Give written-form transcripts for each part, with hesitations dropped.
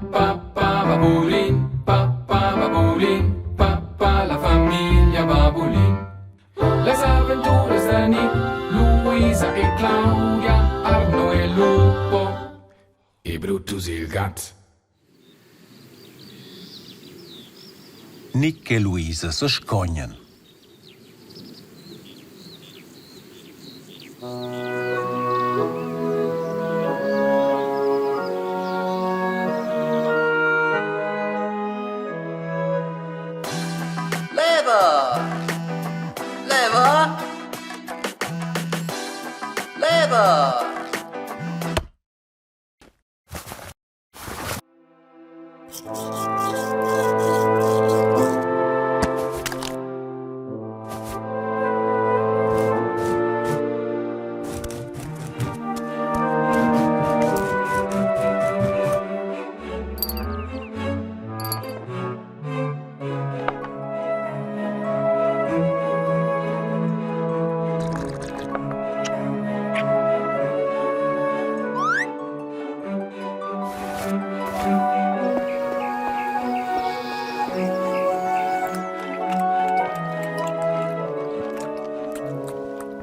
papà Babulin, papà la famiglia Babulin. Le avventure da Nick, Luisa e Claudia, Arno e Lupo e Brutus il gatto. Nick e Luisa se scognen. Leva! Leva! Leva!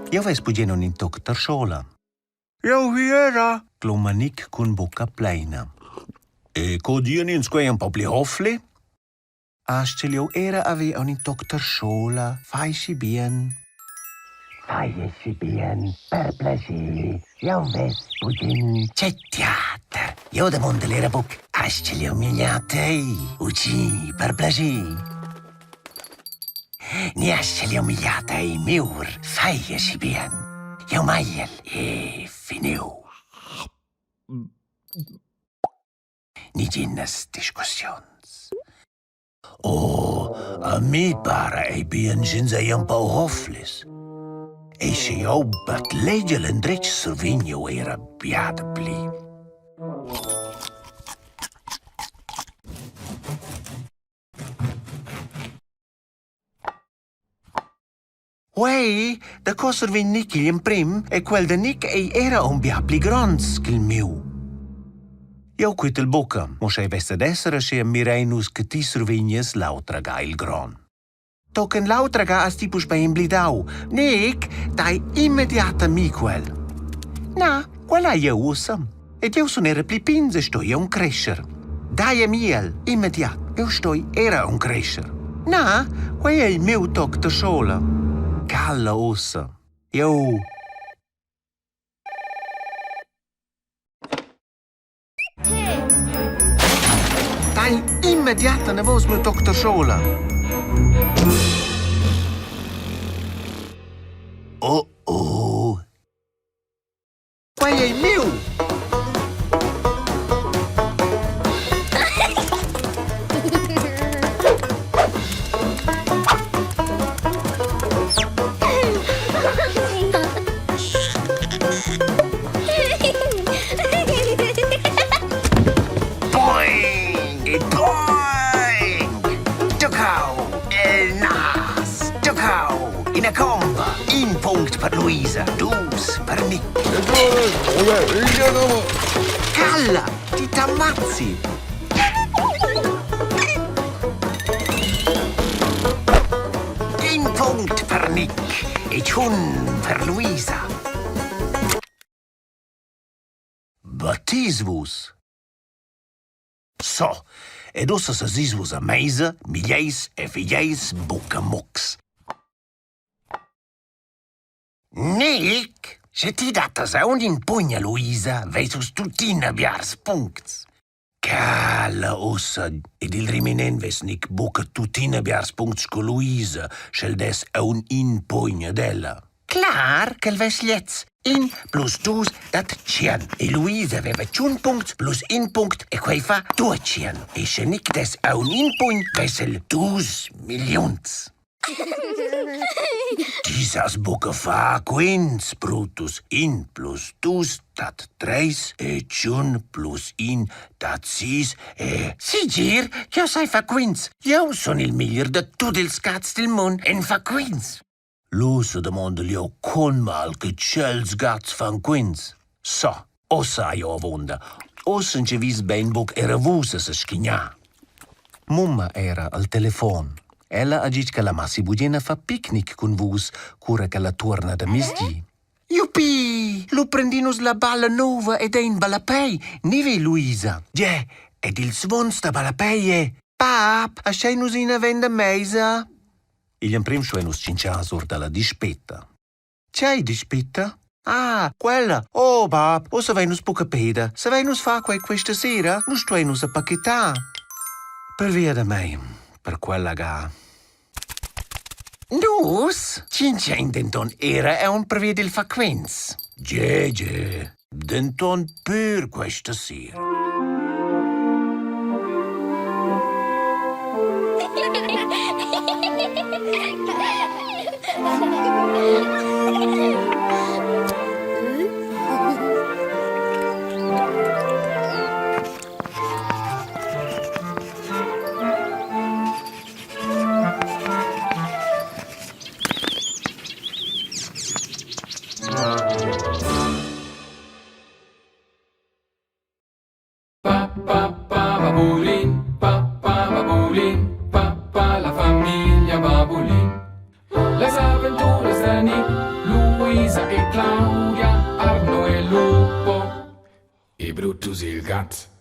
Io ves pugenon in doctor Schola. Jo hiera. Glomma Nick con bocca plena. E codien in squei un po' pli hoffli? Ascelio era ave on in doctor Schola. Fai bien. Fai bien, per piacere. Io ves pugin. C'è teatro. Io da mondelera book. Ascelio migliate. Uci, per piacere. Ni ascelio migliate miur. Fai bien. Io maiel e finiu. Ni ginnes discussions. Oh, a mi pare e bien sind ze un po' hofflis. E se io bat legge l'endrec survigno era biad pli. Uei, da cosa vin Nick il prim e quel de Nick era un bia pli grans che il mio. Io quit il bocca, mo sei veste d'essere se mirenus che ti survignes l'autra ga il gran. Token l'autra ga as tipus bei in blidau. Nick, dai immediata mi quel. Na, quella io usam. Ed io son era pli pinze sto io un crescer. Dai miel, immediat, io sto era un crescer. Na, quei è il mio toc da sola. Calla ossa. Io... Dai immediata ne vos mio toc da sola. Oh oh. Quei è il mio. Per Luisa, dus per Nick. Calla, ti t'ammazzi. Un punct per Nick e un per Luisa. Batisvus. So, ed ossa sa sisvus a meisa, migliais e figliais bucca mux. Nick, se ti data sa un impugna Luisa, vesus tutina biars puncts. Calla ossa, ed il riminen ves Nick buca tutina biars puncts co Luisa, schel des a un impugna della. Clar, che il ves lietz. In plus dus dat cien. E Luisa aveva un punct plus in punct e quei fa due cien. E se Nick des a un impugn vesel 2 milions. Disas buca fa quins, Brutus. In plus dus dat 3 e ciun plus in dat 6 e... Sigir, che io sai fa quins. Io son il miglior de tutti ils cats del mon en fa quins. Lusa demanda io con mal che c'els gats fan quins. So, ossa io avonda. ossen ci vis ben buc era vusa se schignà. Mumma era al telefon. Ella ha dit che la massi budina fa picnic con vus, cura che la torna da misgi. Yuppie! Lu prendinus la balla nova ed è in balapei, nive Luisa. Gie, ed il svon sta balapeie. Pap, asceinus ina venda meisa? Il prim schuenus cinciasur dalla dispetta. C'hai dispetta? Ah, quella. Oh, pap, o se venus poca peda. Se venus fa questa sera, nus tuenus a pacchetà. Per via da me, per quella ga. Nus? Cincin denton era è un per via del frequenz. Ge, denton per questa sera. Babulin, papà la famiglia Babulin. Les avventure da Nick, Luisa e Claudia, Arno e Lupo, e Brutus il gatto.